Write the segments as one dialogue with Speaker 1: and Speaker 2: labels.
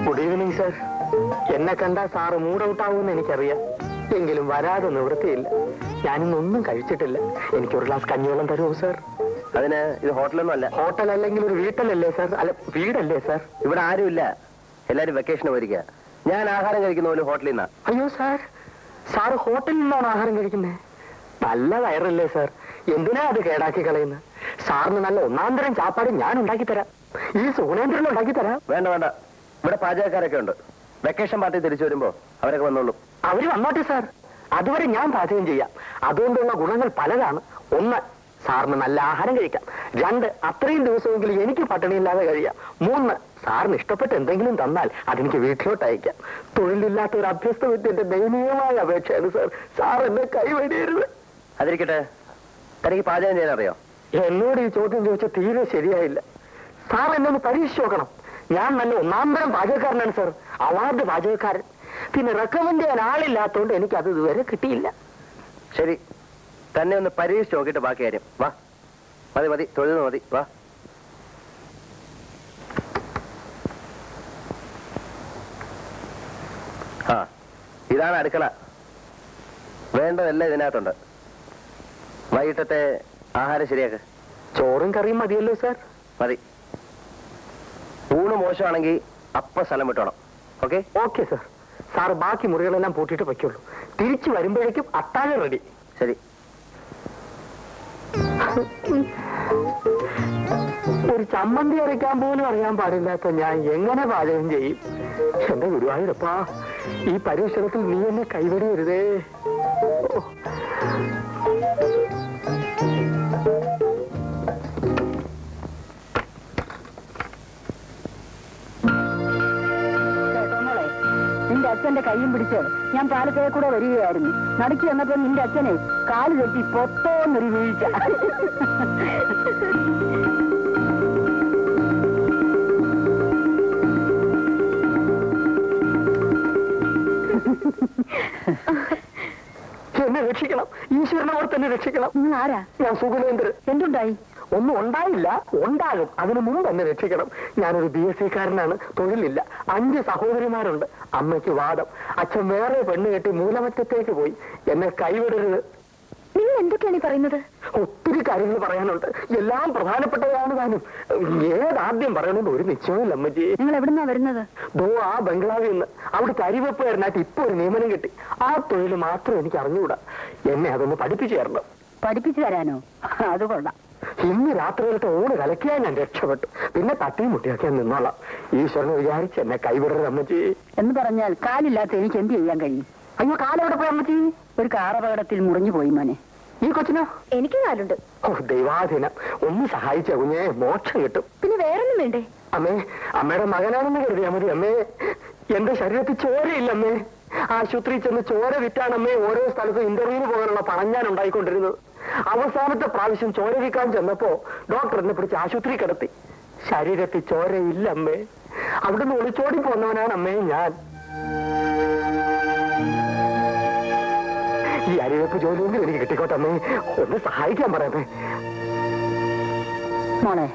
Speaker 1: Good evening sir. എന്നെ കണ്ടാ sir mood out ആവുമെന്ന് എനിക്കറിയാം. എങ്കിലും വരാതെ നിവൃത്തിയില്ല. ഞാനിന്നൊന്നും കഴിച്ചിട്ടില്ല. എനിക്കൊരു ഗ്ലാസ് കഞ്ഞിവെള്ളം തരുമോ സർ?
Speaker 2: അതിന് ഇത് ഹോട്ടലൊന്നും അല്ല.
Speaker 1: ഹോട്ടൽ അല്ലെങ്കിൽ ഒരു വീട്ടിലല്ലേ സാർ? അല്ല, വീടല്ലേ സാർ?
Speaker 2: ഇവിടെ ആരുമില്ല, എല്ലാരും വെക്കേഷന് പോയിരിക്കുക. ഞാൻ ആഹാരം കഴിക്കുന്ന പോലെ ഹോട്ടലിൽ നിന്നാ.
Speaker 1: അയ്യോ സാർ, സാറ് ഹോട്ടലിൽ നിന്നാണ് ആഹാരം കഴിക്കുന്നത്? നല്ല വയറല്ലേ സാർ? എന്തിനാ അത് കേടാക്കി കളയുന്നത്? സാറിന് നല്ല ഒന്നാന്തരം ചാപ്പാട് ഞാൻ ഉണ്ടാക്കി തരാം. ഈ സുഗുണേന്ദ്രൻ ഉണ്ടാക്കി തരാം.
Speaker 2: വേണ്ട വേണ്ട, ഇവിടെ പാചകക്കാരൊക്കെ ഉണ്ട്. വെക്കേഷൻ പാർട്ടി തിരിച്ചു വരുമ്പോ അവരൊക്കെ വന്നോളൂ.
Speaker 1: അവര് വന്നോട്ടെ സാർ, അതുവരെ ഞാൻ പാചകം ചെയ്യാം. അതുകൊണ്ടുള്ള ഗുണങ്ങൾ പലതാണ്. ഒന്ന്, സാറിന് നല്ല ആഹാരം കഴിക്കാം. രണ്ട്, അത്രയും ദിവസമെങ്കിലും എനിക്ക് പട്ടിണിയില്ലാതെ കഴിയാം. മൂന്ന്, സാറിന് ഇഷ്ടപ്പെട്ട് എന്തെങ്കിലും തന്നാൽ അതെനിക്ക് വീട്ടിലോട്ട് അയക്കാം. തൊഴിലില്ലാത്ത ഒരു അഭ്യസ്ത വിദ്യന്റെ ദയനീയമായ അപേക്ഷയാണ് സാർ. സാർ എന്നെ കൈവടിയരുത്.
Speaker 2: അതിരിക്കട്ടെ, തനിക്ക് പാചകം ചെയ്യാൻ അറിയോ?
Speaker 1: എന്നോട് ഈ ചോദ്യം ചോദിച്ചാൽ തീരെ ശരിയായില്ല. സാർ എന്നെ ഒന്ന് പരീക്ഷിച്ച് നോക്കണം. ഞാൻ നല്ല ഒന്നാന്തരം പാചകക്കാരനാണ് സാർ, അവാർഡ് പാചകക്കാരൻ. പിന്നെ റെക്കമെൻഡ് ചെയ്യാൻ ആളില്ലാത്തതുകൊണ്ട് എനിക്കത് ഇതുവരെ കിട്ടിയില്ല.
Speaker 2: ശരി, തന്നെ ഒന്ന് പരീക്ഷിച്ച് നോക്കിയിട്ട് ബാക്കി കാര്യം. വാ, മതി മതി, തൊഴിൽ മതി, വാ. ആ, ഇതാണ് അടുക്കള. വേണ്ടതെല്ലാം ഇതിനകത്തുണ്ട്. വൈകിട്ടത്തെ ആഹാരം ശരിയാക്ക്.
Speaker 1: ചോറും കറിയും മതിയല്ലോ സാർ?
Speaker 2: മതി. ഊണ് മോശമാണെങ്കിൽ അപ്പ സ്ഥലം വിട്ടോണം. ഓക്കെ?
Speaker 1: Okay sir. സാർ ബാക്കി മുറികളെല്ലാം പൂട്ടിയിട്ട് വയ്ക്കുള്ളൂ. തിരിച്ചു വരുമ്പോഴേക്കും അത്താഴം റെഡി.
Speaker 2: ശരി.
Speaker 1: ഒരു ചമ്മന്തി അരയ്ക്കാൻ പോലും അറിയാൻ പാടില്ലാത്ത ഞാൻ എങ്ങനെ പാചകം ചെയ്യും? എന്റെ ഗുരുവായൂരപ്പാ, ഈ പരീക്ഷണത്തിൽ നീ എന്നെ കൈവടിയരുതേ.
Speaker 3: നിന്റെ അച്ഛന്റെ കൈയും പിടിച്ച് ഞാൻ പാലക്കയെ കൂടെ വരികയായിരുന്നു. നടുക്കി വന്നപ്പോ നിന്റെ അച്ഛനെ കാല് തെറ്റി പൊത്തോന്നൊരു വീഴ്ച.
Speaker 1: എന്നെ രക്ഷിക്കണം, ഈശ്വരനെ ഓർത്ത് തന്നെ രക്ഷിക്കണം.
Speaker 3: ആരാ?
Speaker 1: ഞാൻ സുഗുണേന്ദ്രൻ.
Speaker 3: എന്തുണ്ടായി?
Speaker 1: ഒന്നും ഉണ്ടായില്ല, ഉണ്ടാകും. അതിനു മുമ്പ് എന്നെ രക്ഷിക്കണം. ഞാനൊരു BSc-കാരനാണ്, തൊഴിലില്ല. 5 സഹോദരിമാരുണ്ട്. അമ്മയ്ക്ക് വാദം. അച്ഛൻ വേറെ പെണ്ണ് കെട്ടി മൂലമറ്റത്തേക്ക് പോയി. എന്നെ കൈവിടരുത്.
Speaker 3: നിങ്ങൾ എന്തൊക്കെയാണ് പറയുന്നത്?
Speaker 1: ഒത്തിരി കാര്യങ്ങൾ പറയാനുണ്ട്, എല്ലാം പ്രധാനപ്പെട്ടതാണ്. താനും ഏതാദ്യം പറയണമെന്ന് ഒരു നിശ്ചയമില്ല അമ്മജി.
Speaker 3: നിങ്ങൾ എവിടുന്നാ വരുന്നത്?
Speaker 1: ആ ബംഗ്ലാവിൽ നിന്ന്. അവിടുത്തെ അരിവെപ്പുകാരനായിട്ട് ഇപ്പൊ ഒരു നിയമനം കിട്ടി. ആ തൊഴിൽ മാത്രം എനിക്ക് അറിഞ്ഞുകൂടാ. എന്നെ അതൊന്ന് പഠിപ്പിച്ചു തരണം.
Speaker 3: പഠിപ്പിച്ചു തരാനോ? അത് കൊള്ളാം.
Speaker 1: ഇന്ന് രാത്രിയിലത്തെ ഊണ് കലക്കിയാൽ ഞാൻ രക്ഷപ്പെട്ടു. പിന്നെ തട്ടിയും മുട്ടിയൊക്കെ ഞാൻ നിന്നോളാം. ഈശ്വരനെ വിചാരിച്ച് എന്നെ കൈവിടരുത് അമ്മച്ചി.
Speaker 3: എന്ന് പറഞ്ഞാൽ കാലില്ലാത്ത എനിക്ക് എന്ത് ചെയ്യാൻ കഴിയും?
Speaker 1: അയ്യോ, കാലെവിടെ പോയി അമ്മച്ചി?
Speaker 3: ഒരു കാറപകടത്തിൽ മുറിഞ്ഞു പോയി മോനെ.
Speaker 1: ഈ കൊച്ചിനോ?
Speaker 3: എനിക്ക് കാലുണ്ട്.
Speaker 1: ഓ ദൈവാധീനം, ഒന്ന് സഹായിച്ച കുഞ്ഞെ, മോക്ഷം കിട്ടും.
Speaker 3: പിന്നെ വേറൊന്നും വേണ്ടേ?
Speaker 1: അമ്മേ, അമ്മയുടെ മകനാണെന്ന് കരുതിയാ മതി അമ്മേ. എന്റെ ശരീരത്തിൽ ചോരയില്ല അമ്മേ. ആശുപത്രിയിൽ ചെന്ന് ചോര വിറ്റാണമ്മേ ഓരോ സ്ഥലത്തും ഇന്റർവ്യൂവിന് പോകാനുള്ള പണം ഞാൻ ഉണ്ടായിക്കൊണ്ടിരുന്നത്. അവസാനത്തെ പ്രാവശ്യം ചോര വിൽക്കാൻ ചെന്നപ്പോ ഡോക്ടർ എന്നെ പിടിച്ച് ആശുപത്രി കിടത്തി. ശരീരത്തിൽ ചോരയില്ല അമ്മേ. അവിടുന്ന് ഒളിച്ചോടി പോന്നവനാണ് അമ്മേ ഞാൻ. ഈ അരിവെപ്പ് ജോലിയൊന്നും എനിക്ക് കിട്ടിക്കോട്ടെ അമ്മേ. ഒന്ന് സഹായിക്കാൻ പറയാമേ.
Speaker 3: മോളെ,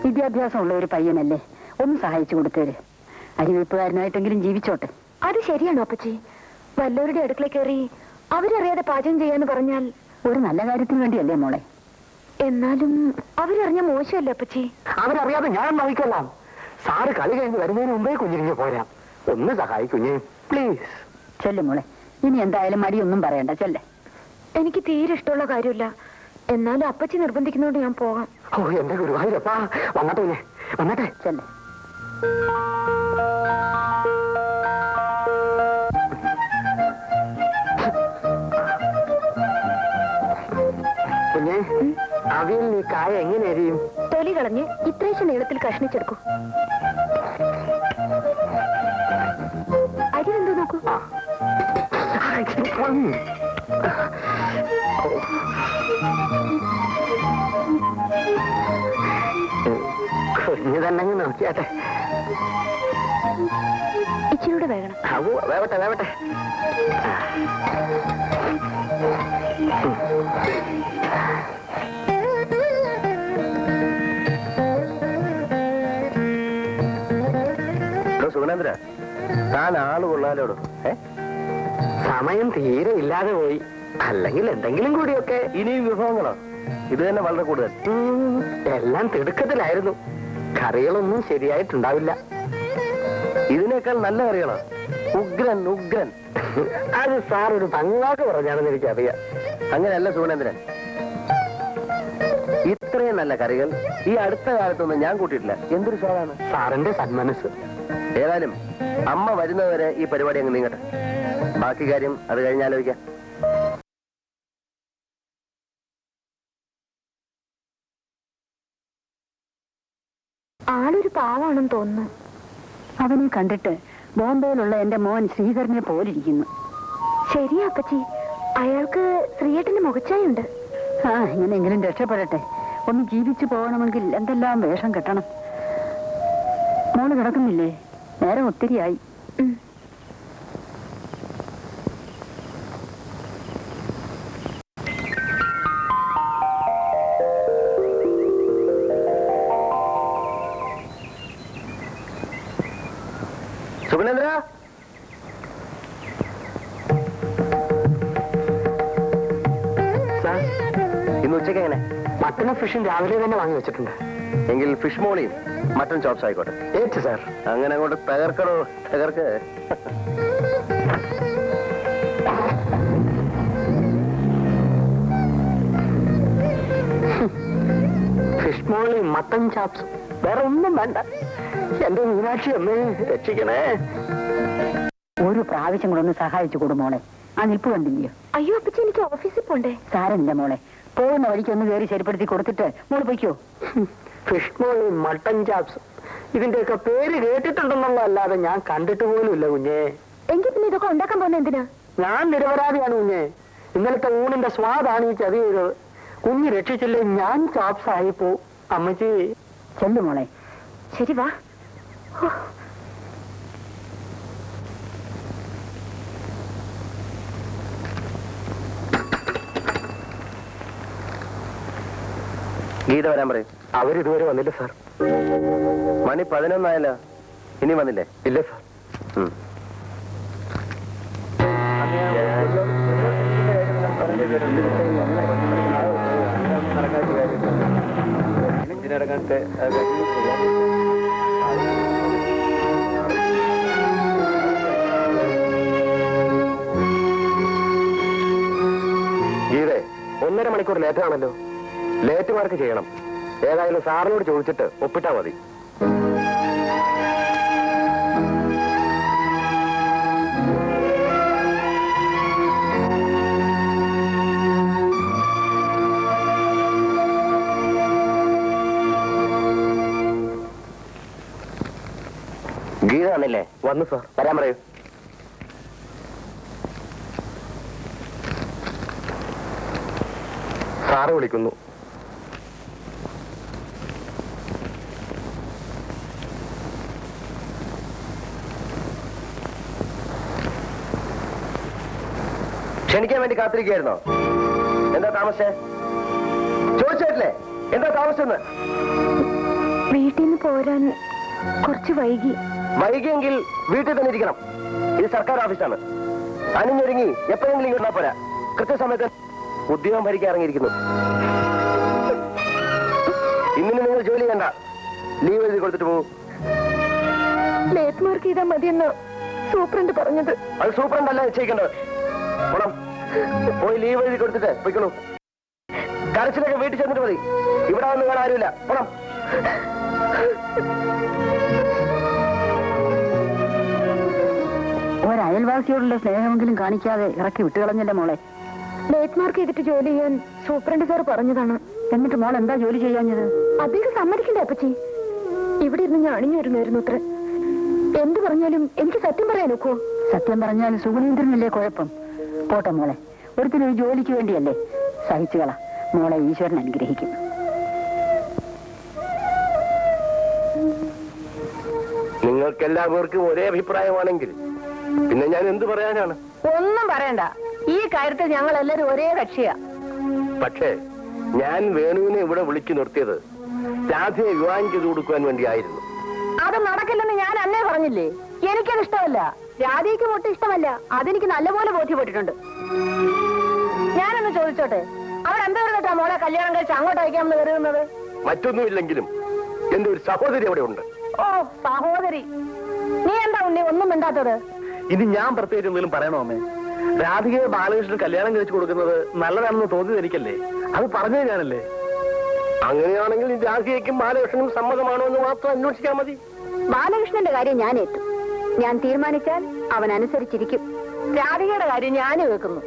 Speaker 3: വിദ്യാഭ്യാസമുള്ള ഒരു പയ്യനല്ലേ, ഒന്ന് സഹായിച്ചു കൊടുത്തേര്. അരിവെപ്പുകാരനായിട്ടെങ്കിലും ജീവിച്ചോട്ടെ.
Speaker 4: അത് ശരിയാണോ അപ്പച്ചി? വല്ലവരുടെ അടുക്കള കയറി അവരറിയാതെ പാചകം ചെയ്യാന്ന് പറഞ്ഞാൽ
Speaker 3: ഒരു നല്ല കാര്യത്തിന് വേണ്ടിയല്ലേ മോളെ?
Speaker 4: എന്നാലും അവരറിഞ്ഞ മോശമല്ലേ അപ്പച്ചി?
Speaker 1: അവരറിയാതെ ഞാൻ നോക്കിക്കൊള്ളാം. സാറ് കളി കഴിഞ്ഞ് വരുന്നതിന് മുമ്പേ കുഞ്ഞിരിഞ്ഞ് പോരാം. ഒന്ന് സഹായിക്കുഞ്ഞേ പ്ലീസ്.
Speaker 3: ചെല്ല് മോളെ, ഇനി എന്തായാലും മടിയൊന്നും പറയണ്ട, ചെല്ലേ.
Speaker 4: എനിക്ക് തീരെ ഇഷ്ടമുള്ള കാര്യമില്ല. എന്നാലും അപ്പച്ചി നിർബന്ധിക്കുന്നോണ്ട് ഞാൻ പോകാം.
Speaker 1: ഓ എന്റെ ഗുരുവായൂരപ്പാ, വന്നട്ടെ കുഞ്ഞെ, വന്നട്ടെ.
Speaker 3: ചെല്ലേ.
Speaker 1: കുഞ്ഞെ, അവിയൽ നീ കായ എങ്ങനെ എരിയും?
Speaker 4: തൊലി കളഞ്ഞ് ഇത്രേശ നീളത്തിൽ കഷ്ണിച്ചെടുക്കും. അരി എന്തോ നോക്കൂ.
Speaker 1: കുഞ്ഞു തന്നെ നോക്കിയാട്ടെ.
Speaker 4: ഇച്ചിരൂടെ വേകണം.
Speaker 1: വേവട്ടെ വേവട്ടെ.
Speaker 2: സുഗുണേന്ദ്ര, താൻ ആള് കൊള്ളാലോടോ.
Speaker 1: സമയം തീരെ ഇല്ലാതെ പോയി. അല്ലെങ്കിൽ എന്തെങ്കിലും കൂടിയൊക്കെ.
Speaker 2: ഇനിയും വിഭവങ്ങളോ? ഇത് തന്നെ വളരെ കൂടുതൽ.
Speaker 1: എല്ലാം തിടുക്കത്തിലായിരുന്നു. കറികളൊന്നും ശരിയായിട്ടുണ്ടാവില്ല.
Speaker 2: ഇതിനേക്കാൾ നല്ല കറികളോ? ഉഗ്രൻ ഉഗ്രൻ.
Speaker 1: അത് സാർ ഒരു പങ്കാക്ക് പറഞ്ഞാണെന്ന് എനിക്കറിയാം.
Speaker 2: അങ്ങനെയല്ല സുഗുണേന്ദ്രൻ, ഇത്രയും നല്ല കറികൾ ഈ അടുത്ത കാലത്തൊന്നും ഞാൻ കൂട്ടിയിട്ടില്ല. എന്തൊരു സ്വാദാണ്.
Speaker 1: സാറിന്റെ സന്മനസ്.
Speaker 2: ഏതായാലും അമ്മ വരുന്നവരെ ഈ പരിപാടി അങ്ങ് നീങ്ങട്ടെ. ബാക്കി കാര്യം അത് കഴിഞ്ഞാലോചിക്കാം.
Speaker 4: ആളൊരു പാവാണെന്ന് തോന്നുന്നു.
Speaker 3: അവനെ കണ്ടിട്ട് ബോംബെയിലുള്ള എന്റെ മോൻ ശ്രീധരനെ പോലിരിക്കുന്നു.
Speaker 4: ശരിയാ അപ്പച്ചി, അയാൾക്ക് ശ്രീയേട്ടന്റെ മുഖച്ചായുണ്ട്.
Speaker 3: എങ്ങനെയെങ്കിലും രക്ഷപ്പെടട്ടെ. ഒന്ന് ജീവിച്ചു പോകണമെങ്കിൽ എന്തെല്ലാം വേഷം കെട്ടണം. മോള് കിടക്കുന്നില്ലേ? നേരം ഒത്തിരിയായി.
Speaker 2: സുഗുണേന്ദ്ര,
Speaker 1: സാർ,
Speaker 2: ഇന്ന് ഉച്ചയ്ക്ക് എങ്ങനെ?
Speaker 1: മട്ടനും ഫിഷും രാവിലെ തന്നെ വാങ്ങി വെച്ചിട്ടുണ്ട്.
Speaker 2: എങ്കിൽ ഫിഷ് മോളിയും മട്ടൺ ചോപ്സ് ആയിക്കോട്ടെ.
Speaker 1: ഏറ്റ് സാർ.
Speaker 2: അങ്ങനെ അങ്ങോട്ട് തകർക്കണോ? തകർക്ക്.
Speaker 1: ഫിഷ് മോളി മട്ടൻ ചാപ്സ്, വേറെ ഒന്നും വേണ്ട. എന്റെ മീനാക്ഷി അമ്മേ രക്ഷിക്കണേ.
Speaker 3: ഒരു പ്രാവശ്യം കൂടെ ഒന്ന് സഹായിച്ചു കൊടു മോളെ. ആ നിൽപ്പ് കണ്ടില്ലയോ?
Speaker 4: അയ്യോ അപ്പച്ചി, എനിക്ക് ഓഫീസിൽ പോണ്ടേ.
Speaker 3: സാരമില്ല മോളെ, പോകുന്ന വഴിക്ക് ഒന്ന് കയറി ശരിപ്പെടുത്തി കൊടുത്തിട്ട് മോള് പൊയ്ക്കോ.
Speaker 1: ഫിഷ് മോളി മട്ടൻ ചാപ്സ്, ഇതിന്റെയൊക്കെ പേര് കേട്ടിട്ടുണ്ടെന്നുള്ളതല്ലാതെ ഞാൻ കണ്ടിട്ട് പോലും ഇല്ല കുഞ്ഞേ.
Speaker 4: എങ്കിൽ പിന്നെ ഇതൊക്കെ ഉണ്ടാക്കാൻ പോകുന്ന എന്തിനാ?
Speaker 1: ഞാൻ നിരപരാധിയാണ് കുഞ്ഞേ. ഇന്നലത്തെ ഊണിന്റെ സ്വാദാണ് ഈ ചതി ചെയ്തത്. കുഞ്ഞ് രക്ഷിച്ചില്ലേ ഞാൻ ചാപ്സ് ആയി പോ. അമ്മച്ചി
Speaker 3: ചെല്ലു മോളെ.
Speaker 4: ശരി വാ.
Speaker 2: ഗീത വരാൻ പറയും.
Speaker 1: അവരിതുവരെ വന്നില്ല സാർ.
Speaker 2: മണി 11 ഇനി വന്നില്ലേ?
Speaker 1: ഇല്ല സാർ.
Speaker 2: ഗീതേ, 1.5 മണിക്കൂർ ലേറ്റാണല്ലോ. ലേറ്റ് മാർക്ക് ചെയ്യണം. ഏതായാലും സാറിനോട് ചോദിച്ചിട്ട് ഒപ്പിട്ടാ മതി. ഗീത വന്നില്ലേ?
Speaker 1: വന്നു സാർ.
Speaker 2: വരാൻ പറയൂ.
Speaker 1: സാറ് വിളിക്കുന്നു.
Speaker 2: ക്ഷണിക്കാൻ വേണ്ടി കാത്തിരിക്കുകയായിരുന്നോ? എന്താ താമസേ? ചോദിച്ചിട്ടില്ലേ എന്താ താമസെന്ന്?
Speaker 4: വീട്ടിൽ നിന്ന് പോരാൻ കുറച്ച് വൈകി.
Speaker 2: വൈകിയെങ്കിൽ വീട്ടിൽ തന്നെ ഇരിക്കണം. ഇത് സർക്കാർ ഓഫീസാണ്. അണിഞ്ഞൊരുങ്ങി എപ്പോഴെങ്കിലും ഇങ്ങോട്ടാ പോരാ. കൃത്യസമയത്ത് ഉദ്യോഗം ഭരിക്കാൻ ഇറങ്ങിയിരിക്കുന്നു. ഇന്നിന് നിങ്ങൾ ജോലി ചെയ്യണ്ട. ലീവ് എഴുതി കൊടുത്തിട്ട് പോകും.
Speaker 4: ലേറ്റ് മാർക്ക് ചെയ്താൽ മതിയെന്ന് സൂപ്രണ്ട് പറഞ്ഞത്.
Speaker 2: അത് സൂപ്രണ്ടല്ല നിശ്ചയിക്കേണ്ടത്. പോണം. പോയി ലീവ് എഴുതി കൊടുത്തിട്ട് പോയിക്കോളൂ. കരച്ചിലൊക്കെ വീട്ടിൽ ചെന്നിട്ട് മതി. ഇവിടെ വന്ന് കാണാൻ ആരുമില്ല. പോണം.
Speaker 3: ഒരയൽവാസിയോടുള്ള സ്നേഹമെങ്കിലും കാണിക്കാതെ ഇറക്കി വിട്ടുകളഞ്ഞല്ലേ മോളെ.
Speaker 4: ലേറ്റ് മാർക്ക് ചെയ്തിട്ട് ജോലി ചെയ്യാൻ സൂപ്രണ്ട് സാർ പറഞ്ഞതാണ്.
Speaker 3: എന്നിട്ട് മോൾ എന്താ ജോലി ചെയ്യാഞ്ഞത്?
Speaker 4: അദ്ദേഹം സമ്മതിക്കണ്ടേ അപ്പച്ചി? ഇവിടെ ഇരുന്ന് ഞാൻ അണിഞ്ഞൊരുങ്ങായിരുന്നു അത്ര. എന്ത് പറഞ്ഞാലും എനിക്ക് സത്യം പറയാൻ ഒക്കുവോ?
Speaker 3: സത്യം പറഞ്ഞാൽ സുഗുണേന്ദ്രനല്ലേ കുഴപ്പം? പോട്ടെ മോളെ, ഒരുത്തിനൊരു ജോലിക്ക് വേണ്ടിയല്ലേ. സഹിച്ചുകള മോളെ, ഈശ്വരൻ അനുഗ്രഹിക്കും.
Speaker 2: നിങ്ങൾക്കെല്ലാവർക്കും ഒരേ അഭിപ്രായമാണെങ്കിൽ പിന്നെ ഞാൻ എന്ത് പറയാനാണ്?
Speaker 3: ഒന്നും പറയണ്ട. ഈ കാര്യത്തിൽ ഞങ്ങൾ എല്ലാവരും ഒരേ കക്ഷിയാ.
Speaker 2: പക്ഷേ ഞാൻ വേണുവിനെ ഇവിടെ വിളിച്ചു നിർത്തിയത് രാധയെ വിവാഹം ചെയ്തു കൊടുക്കുവാൻ വേണ്ടിയായിരുന്നു.
Speaker 3: അത് നടക്കില്ലെന്ന് ഞാൻ അന്നേ പറഞ്ഞില്ലേ? എനിക്കത് ഇഷ്ടമല്ല. രാധയ്ക്ക് ഒട്ടും ഇഷ്ടമല്ല. അതെനിക്ക് നല്ലപോലെ ബോധ്യപ്പെട്ടിട്ടുണ്ട്. ഞാനൊന്ന് ചോദിച്ചോട്ടെ, അവരെന്താ കേട്ടാ മോളെ കല്യാണം കഴിച്ച് അങ്ങോട്ട് അയക്കാമെന്ന് കരുതുന്നത്?
Speaker 2: മറ്റൊന്നുമില്ലെങ്കിലും എന്റെ ഒരു സഹോദരി അവിടെ ഉണ്ട്.
Speaker 3: ഓ, സഹോദരി. നീ എന്താ ഉണ്ണി ഒന്നും മിണ്ടാത്തത്?
Speaker 1: ഇനി ഞാൻ പ്രത്യേകിച്ച് എന്തെങ്കിലും പറയണോ അമ്മേ? രാധികയെ ബാലകൃഷ്ണൻ കല്യാണം കഴിച്ചു കൊടുക്കുന്നത് നല്ലതാണെന്ന് തോന്നിയത് എനിക്കല്ലേ? അത് പറഞ്ഞത് ഞാനല്ലേ?
Speaker 2: അങ്ങനെയാണെങ്കിൽ രാധികയ്ക്കും ബാലകൃഷ്ണനും സമ്മതമാണോ എന്ന് മാത്രം അന്വേഷിച്ചാൽ മതി.
Speaker 3: ബാലകൃഷ്ണന്റെ കാര്യം ഞാൻ ഏറ്റു. ഞാൻ തീരുമാനിച്ചാൽ അവൻ അനുസരിച്ചിരിക്കും. രാധികയുടെ കാര്യം ഞാൻ വെക്കുന്നു.